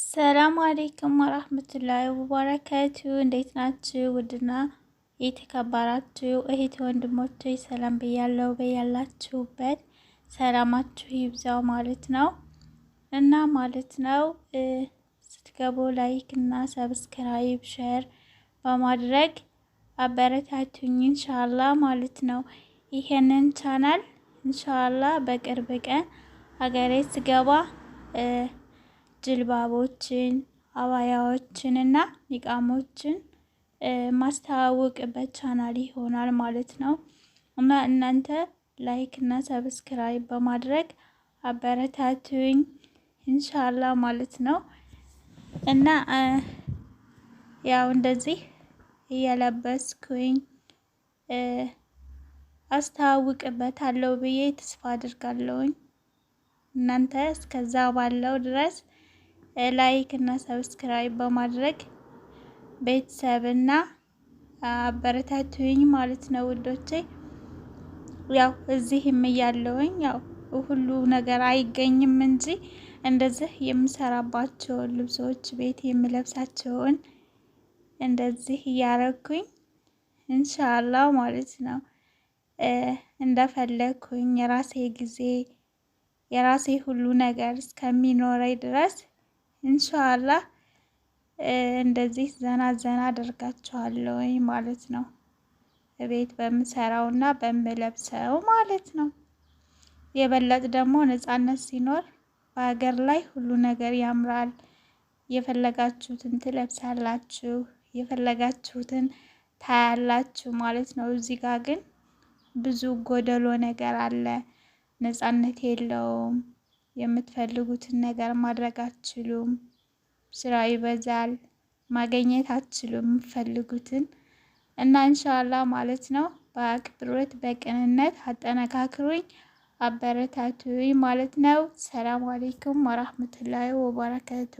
ሰላም አለይኩም ወራህመቱላሂ ወበረካቱ። እንዴት ናችሁ? ውድና የተከበራችሁ እህት ወንድሞቼ ሰላም ብያለሁ። በያላችሁበት ሰላማችሁ ይብዛው ማለት ነው እና ስትገቡ ላይክ እና ሰብስክራይብ ሼር በማድረግ አበረታቱኝ ኢንሻአላህ ማለት ነው። ይሄንን ቻናል ኢንሻአላህ በቅርብ ቀን ሀገሬ ስገባ ጅልባቦችን አባያዎችን እና ኒቃሞችን ማስተዋወቅበት ቻናል ይሆናል ማለት ነው እና እናንተ ላይክ እና ሰብስክራይብ በማድረግ አበረታቱኝ ኢንሻአላህ ማለት ነው እና ያው እንደዚህ እየለበስኩኝ አስተዋውቅበታለሁ ብዬ ተስፋ አድርጋለሁኝ። እናንተ እስከዛ ባለው ድረስ ላይክ እና ሰብስክራይብ በማድረግ ቤተሰብና አበረታቱኝ ማለት ነው ውዶቼ። ያው እዚህም እያለሁኝ ያው ሁሉ ነገር አይገኝም እንጂ እንደዚህ የምሰራባቸውን ልብሶች ቤት የምለብሳቸውን እንደዚህ እያረኩኝ ኢንሻአላህ ማለት ነው እንደፈለኩኝ የራሴ ጊዜ የራሴ ሁሉ ነገር እስከሚኖረኝ ድረስ ኢንሻአላህ እንደዚህ ዘና አደርጋቸዋለሁ ማለት ነው። ቤት በምሰራውና በምለብሰው ማለት ነው። የበለጠ ደግሞ ነፃነት ሲኖር በሀገር ላይ ሁሉ ነገር ያምራል። የፈለጋችሁትን ትለብሳላችሁ፣ የፈለጋችሁትን ታያላችሁ ማለት ነው። እዚህ ጋር ግን ብዙ ጎደሎ ነገር አለ። ነፃነት የለውም። የምትፈልጉትን ነገር ማድረግ አትችሉም። ስራ ይበዛል። ማግኘት አትችሉም የምትፈልጉትን እና ኢንሻአላህ ማለት ነው በአክብሮት በቅንነት አጠነካክሩኝ፣ አበረታቱኝ ማለት ነው። ሰላም አለይኩም ወራህመቱላሂ ወበረካቱ።